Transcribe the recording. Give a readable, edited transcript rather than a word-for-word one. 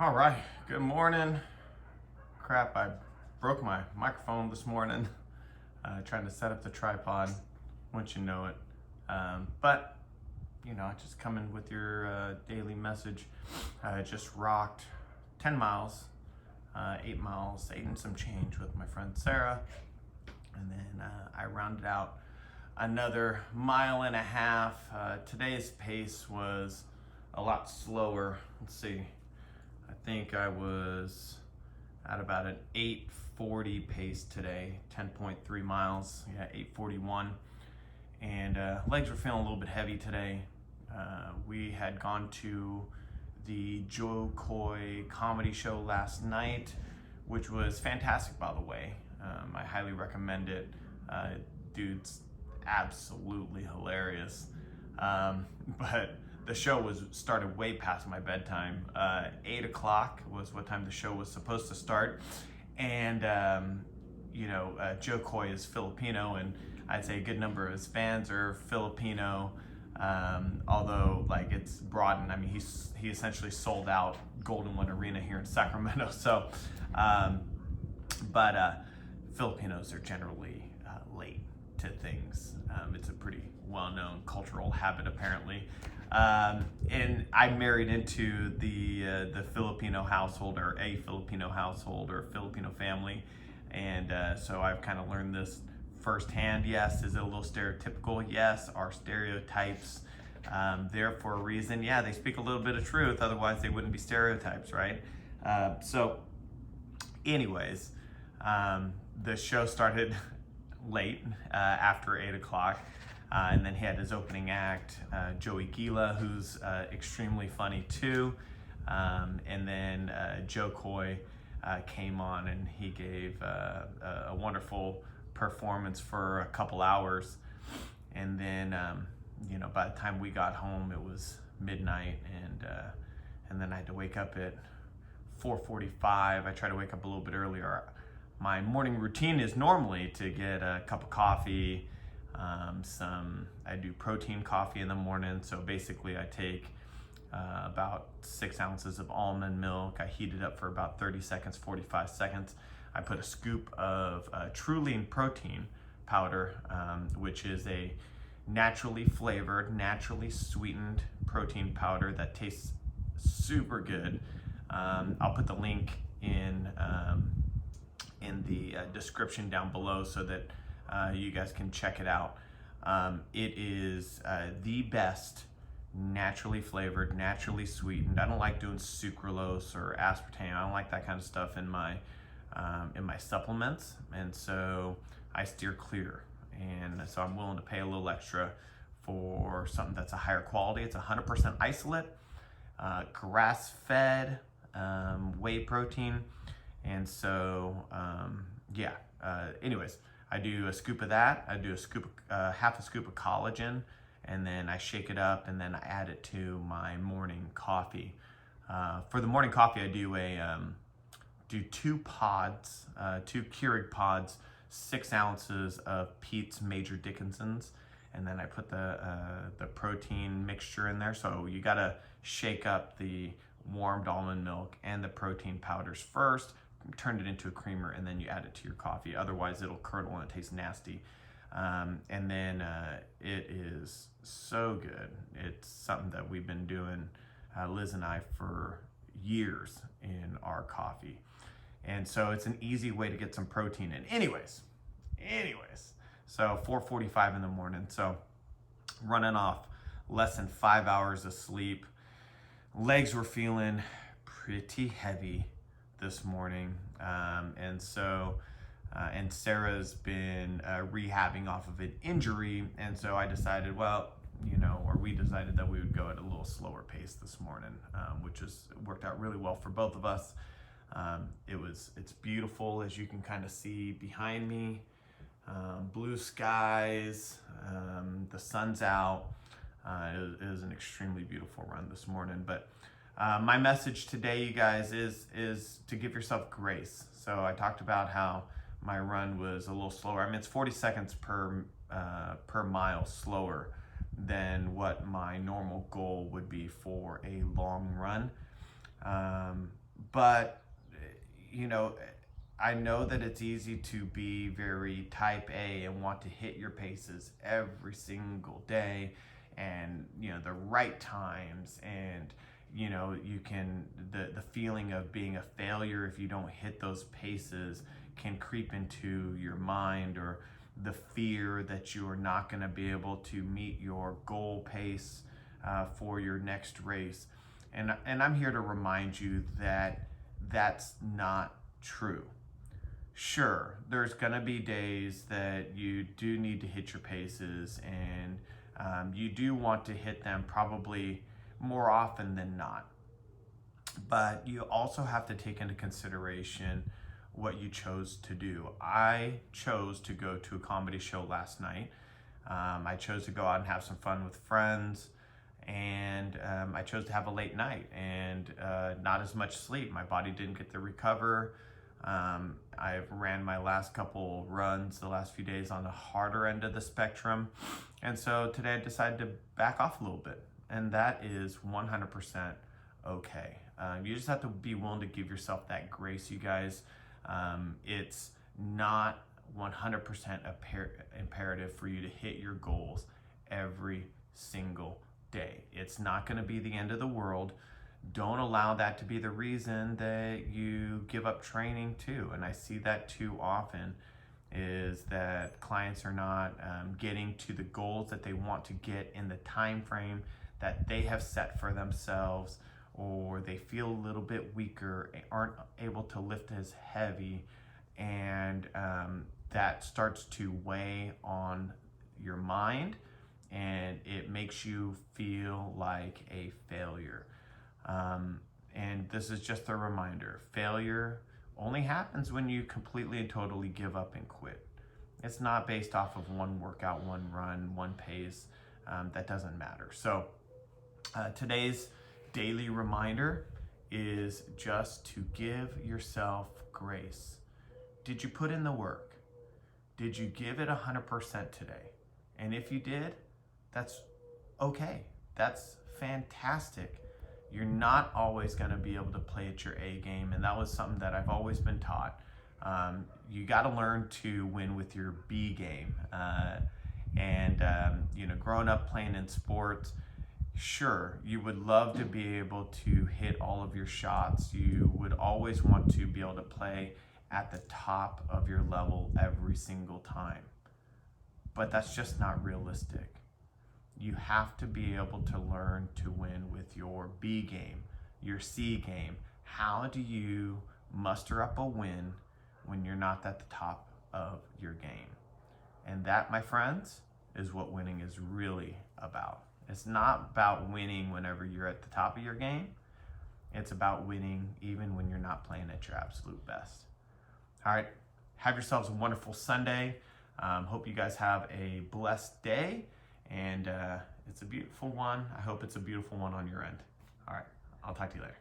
All right, good morning. Crap, I broke my microphone this morning trying to set up the tripod, once you know it. But, just coming with your daily message. I just rocked 10 miles, 8 miles, 8 and some change with my friend Sarah. And then I rounded out another mile and a half. Today's pace was a lot slower. Let's see. I think I was at about an 8:40 pace today, 10.3 miles, 8:41. And legs were feeling a little bit heavy today. We had gone to the Joe Coy comedy show last night, which was fantastic, by the way. I highly recommend it. Dude's absolutely hilarious. But the show started way past my bedtime. 8 o'clock was what time the show was supposed to start. And, Joe Coy is Filipino, and I'd say a good number of his fans are Filipino. Although it's broadened. I mean, he essentially sold out Golden One Arena here in Sacramento. So, but Filipinos are generally late to things. It's a pretty well-known cultural habit, apparently. And I married into the Filipino household, or a Filipino household, or Filipino family, and so I've kind of learned this firsthand. Yes, is it a little stereotypical? Yes, are stereotypes there for a reason? Yeah, they speak a little bit of truth, otherwise they wouldn't be stereotypes, right? Anyways, the show started late, after 8 o'clock. And then he had his opening act, Joey Gila, who's extremely funny too. And then Joe Coy came on, and he gave a wonderful performance for a couple hours. And then, by the time we got home, it was midnight, and then I had to wake up at 4:45. I try to wake up a little bit earlier. My morning routine is normally to get a cup of coffee. I do protein coffee in the morning. So basically I take about 6 ounces of almond milk. I heat it up for about 30 seconds, 45 seconds. I put a scoop of Truly protein powder, which is a naturally flavored, naturally sweetened protein powder that tastes super good. I'll put the link in the description down below so that you guys can check it out. It is the best naturally flavored, naturally sweetened. I don't like doing sucralose or aspartame. I don't like that kind of stuff in my supplements, and so I steer clear. And so I'm willing to pay a little extra for something that's a higher quality. It's 100% isolate, grass-fed, whey protein, and so anyways. I do a scoop of that. I do half a scoop of collagen, and then I shake it up, and then I add it to my morning coffee. For the morning coffee, I do 2 pods, 2 Keurig pods, 6 ounces of Pete's Major Dickinson's, and then I put the protein mixture in there. So you gotta shake up the warmed almond milk and the protein powders first, turn it into a creamer, and then you add it to your coffee. Otherwise it'll curdle and it tastes nasty. And then it is so good. It's something that we've been doing, Liz and I, for years in our coffee. And so it's an easy way to get some protein in. Anyways, so 4:45 in the morning. So running off less than 5 hours of sleep. Legs were feeling pretty heavy this morning, and Sarah's been rehabbing off of an injury, and so I decided, we decided that we would go at a little slower pace this morning, which worked out really well for both of us. It's beautiful, as you can kind of see behind me. Blue skies, the sun's out. It was an extremely beautiful run this morning, but my message today, you guys, is to give yourself grace. So I talked about how my run was a little slower. I mean, it's 40 seconds per mile slower than what my normal goal would be for a long run. But, you know, I know that it's easy to be very type A and want to hit your paces every single day, and, you know, the right times, and, you know, you can, the feeling of being a failure if you don't hit those paces can creep into your mind, or the fear that you are not going to be able to meet your goal pace for your next race. And I'm here to remind you that that's not true. Sure, there's going to be days that you do need to hit your paces, and you do want to hit them probably more often than not. But you also have to take into consideration what you chose to do. I chose to go to a comedy show last night. I chose to go out and have some fun with friends, and I chose to have a late night and not as much sleep. My body didn't get to recover. I've ran my last couple runs the last few days on the harder end of the spectrum, and so today I decided to back off a little bit, and that is 100% okay. You just have to be willing to give yourself that grace, you guys. It's not 100% imperative for you to hit your goals every single day. It's not going to be the end of the world. Don't allow that to be the reason that you give up training too. And I see that too often, is that clients are not getting to the goals that they want to get in the time frame that they have set for themselves, or they feel a little bit weaker, aren't able to lift as heavy, and that starts to weigh on your mind, and it makes you feel like a failure. And this is just a reminder, failure only happens when you completely and totally give up and quit. It's not based off of one workout, one run, one pace. That doesn't matter. So today's daily reminder is just to give yourself grace. Did you put in the work? Did you give it 100% today? And if you did, that's okay. That's fantastic. You're not always going to be able to play at your A game, and that was something that I've always been taught. You got to learn to win with your B game. You know, growing up playing in sports, sure, you would love to be able to hit all of your shots. You would always want to be able to play at the top of your level every single time. But that's just not realistic. You have to be able to learn to win with your B game, your C game. How do you muster up a win when you're not at the top of your game? And that, my friends, is what winning is really about. It's not about winning whenever you're at the top of your game. It's about winning even when you're not playing at your absolute best. All right, have yourselves a wonderful Sunday. Hope you guys have a blessed day, and it's a beautiful one. I hope it's a beautiful one on your end. All right, I'll talk to you later.